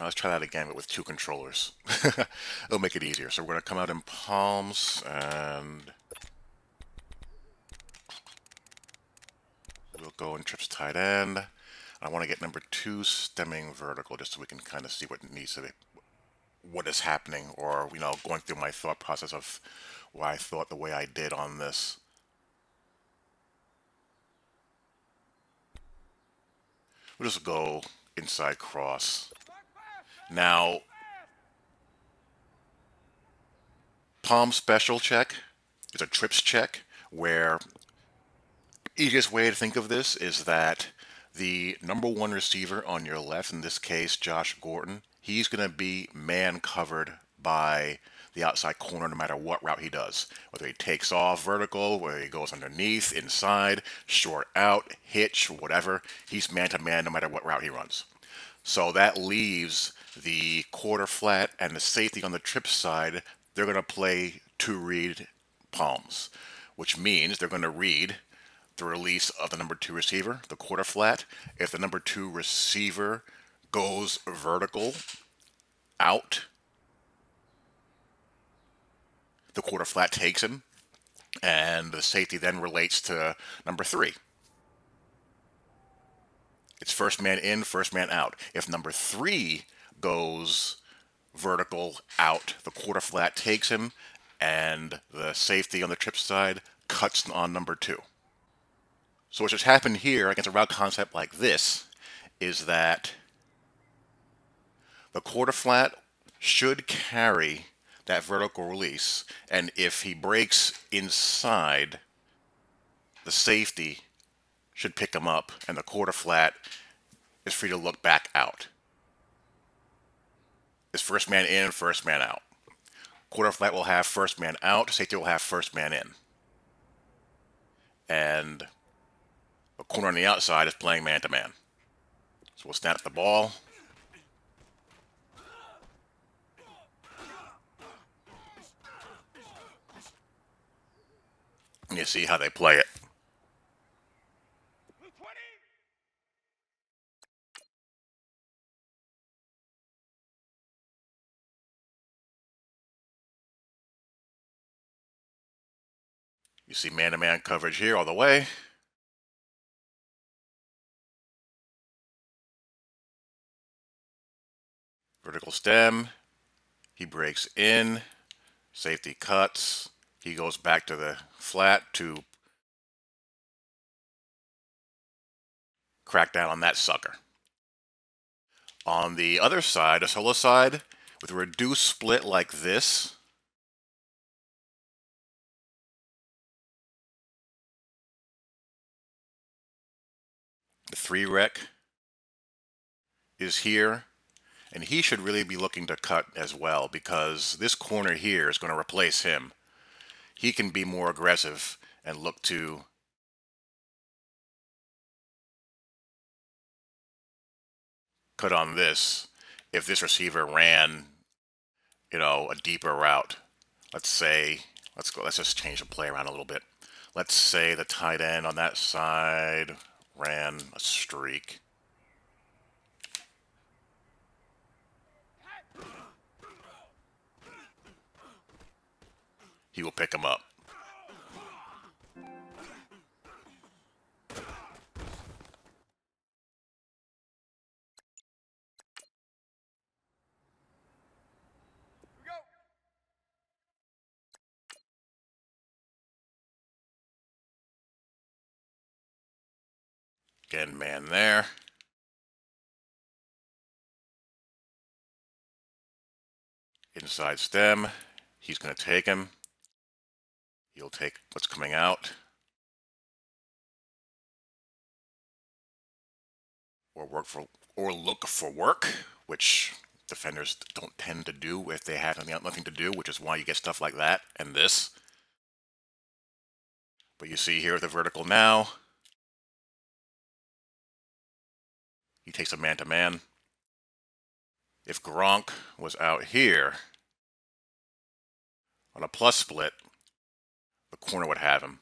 Let's try that again, but with two controllers. It'll make it easier. So we're going to come out in palms, and we'll go in trips tight end. I want to get number 2 stemming vertical, just so we can kind of see what needs to be, what is happening, or going through my thought process of why I thought the way I did on this. We'll just go inside cross. Now, palm special check is a trips check, where easiest way to think of this is that the number 1 receiver on your left, in this case Josh Gordon, he's going to be man covered by the outside corner no matter what route he does. Whether he takes off vertical, whether he goes underneath, inside, short out, hitch, whatever, he's man to man no matter what route he runs. So that leaves the quarter flat and the safety on the trip side. They're going to play to read palms, which means they're going to read the release of the number 2 receiver, the quarter flat. If the number 2 receiver goes vertical out, the quarter flat takes him, and the safety then relates to number 3. It's first man in, first man out. If number 3 goes vertical out, the quarter flat takes him, and the safety on the trip side cuts on number 2. So what just happened here against a route concept like this is that the quarter flat should carry that vertical release, and if he breaks inside, the safety should pick him up, and the quarter flat is free to look back out. It's first man in, first man out. Quarter flat will have first man out, safety will have first man in. And the corner on the outside is playing man to man. So we'll snap the ball. And you see how they play it. You see man-to-man coverage here all the way. Vertical stem. He breaks in. Safety cuts. He goes back to the flat to crack down on that sucker. On the other side, a solo side, with a reduced split like this, the 3 rec is here, and he should really be looking to cut as well, because this corner here is going to replace him. He can be more aggressive and look to cut on this if this receiver ran, a deeper route. Let's just change the play around a little bit. Let's say the tight end on that side ran a streak. He will pick him up. Again, man there. Inside stem. He's going to take him. He'll take what's coming out. Or look for work, which defenders don't tend to do if they have nothing to do, which is why you get stuff like that and this. But you see here the vertical now. He takes a man-to-man. If Gronk was out here on a plus split, the corner would have him.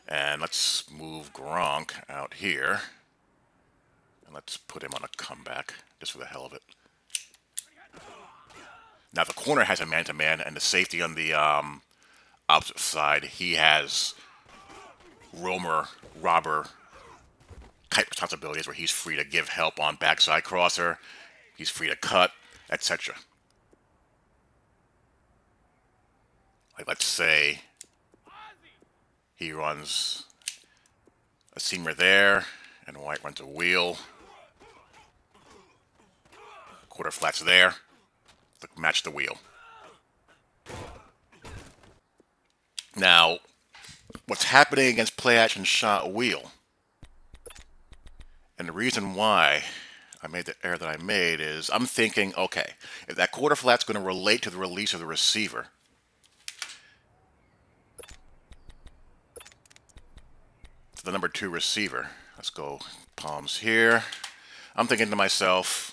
And let's move Gronk out here. And let's put him on a comeback, just for the hell of it. Now the corner has a man-to-man, and the safety on the opposite side, he has roamer, robber type responsibilities where he's free to give help on backside crosser, he's free to cut, etc. Like let's say he runs a seamer there, and White runs a wheel. Quarter flats there. Match the wheel. Now, what's happening against play action shot wheel, and the reason why I made the error that I made is I'm thinking, okay, if that quarter flat's going to relate to the release of the receiver, to the number 2 receiver, let's go palms here. I'm thinking to myself,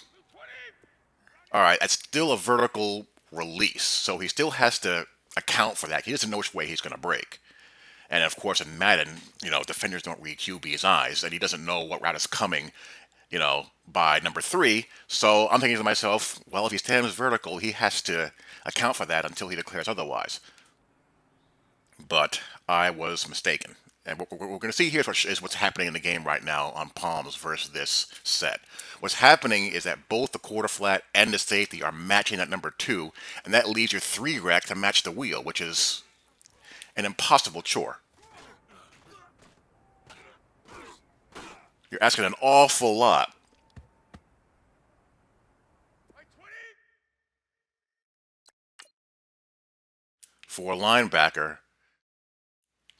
all right, that's still a vertical release, so he still has to account for that. He doesn't know which way he's going to break. And of course, in Madden, defenders don't read QB's eyes, and he doesn't know what route is coming, by number 3. So I'm thinking to myself, well, if he stands vertical, he has to account for that until he declares otherwise. But I was mistaken. And what we're going to see here is what's happening in the game right now on palms versus this set. What's happening is that both the quarter flat and the safety are matching at number 2, and that leaves your 3 rec to match the wheel, which is an impossible chore. You're asking an awful lot. For a linebacker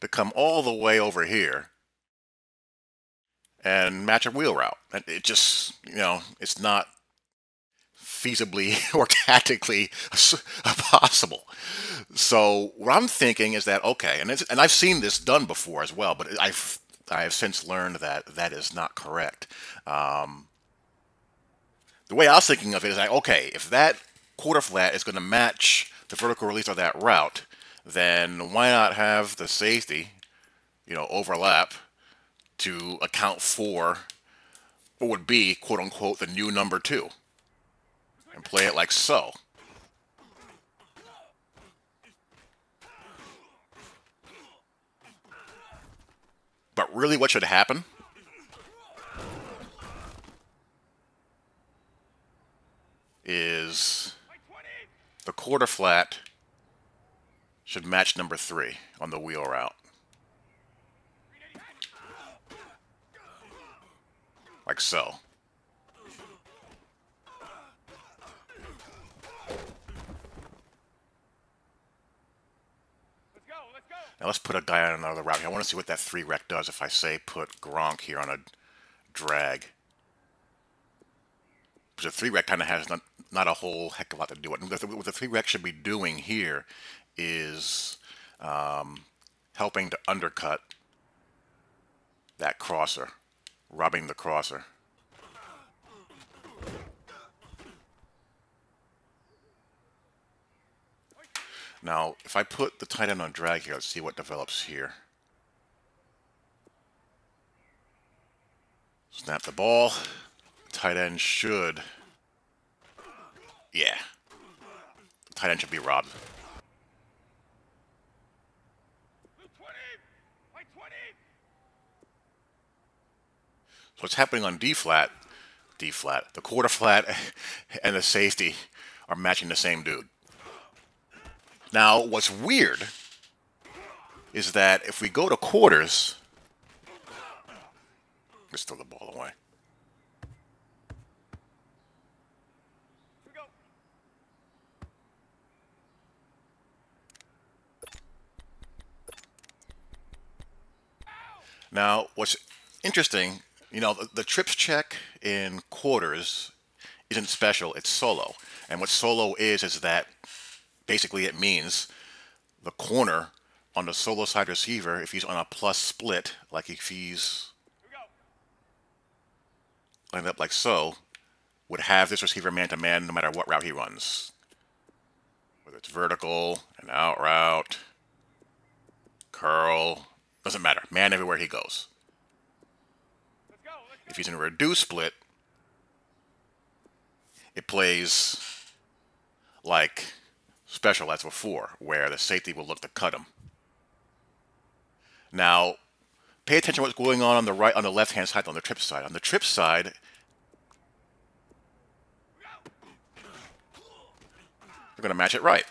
to come all the way over here and match a wheel route. And it just, it's not feasibly or tactically possible. So what I'm thinking is that, okay, and I've seen this done before as well, but I have since learned that that is not correct. The way I was thinking of it is like, okay, if that quarter flat is going to match the vertical release of that route, then why not have the safety, overlap to account for what would be, quote unquote, the new number 2, and play it like so. But really what should happen is the quarter flat should match number 3 on the wheel route. Like so. Now let's put a guy on another route here. I want to see what that 3 rec does if I say put Gronk here on a drag. Because the 3 rec kind of has not a whole heck of a lot to do with it. What the 3 rec should be doing here is helping to undercut that crosser, robbing the crosser. Now, if I put the tight end on drag here, let's see what develops here. Snap the ball. Tight end should... Yeah. The tight end should be robbed. So what's happening on D-flat, the quarter flat and the safety are matching the same dude. Now, what's weird is that if we go to quarters, let's throw the ball away. Now, what's interesting, the trips check in quarters isn't special, it's solo. And what solo is that basically it means the corner on the solo side receiver, if he's on a plus split, like if he's lined up like so, would have this receiver man-to-man no matter what route he runs. Whether it's vertical, an out route, curl, doesn't matter. Man everywhere he goes. If he's in a reduced split, it plays like special as before, where the safety will look to cut him. Now, pay attention to what's going on the right, on the left-hand side, on the trip side. On the trip side, we're going to match it right.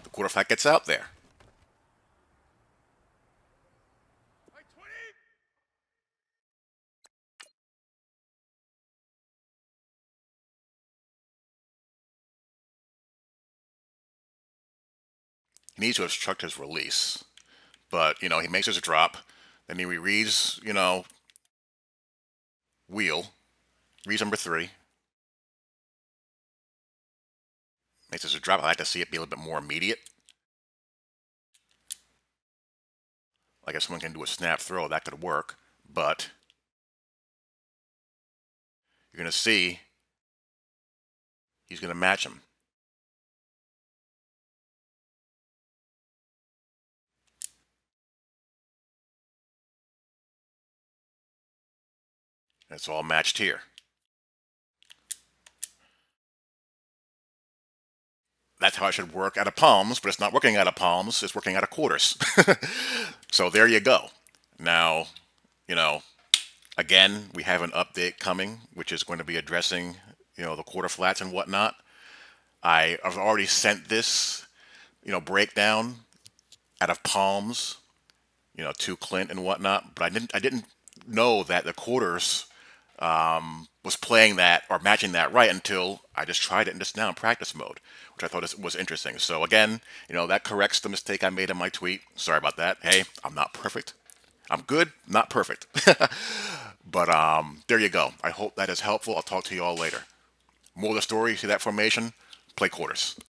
The quarter flat gets out there. He needs to obstruct his release. But, he makes his drop. Then he reads, wheel. Reads number 3. Makes his drop. I like to see it be a little bit more immediate. Like if someone can do a snap throw, that could work. But you're going to see he's going to match him. It's all matched here. That's how it should work out of palms, but it's not working out of palms, it's working out of quarters. So there you go. Now, again, we have an update coming, which is going to be addressing, the quarter flats and whatnot. I've already sent this, breakdown out of palms, to Clint and whatnot, but I didn't know that the quarters was playing that or matching that right until I just tried it in just now in practice mode, which I thought was interesting. So again, that corrects the mistake I made in my tweet. Sorry about that. Hey, I'm not perfect. I'm good, not perfect. But there you go. I hope that is helpful. I'll talk to you all later. More of the story, see that formation? Play quarters.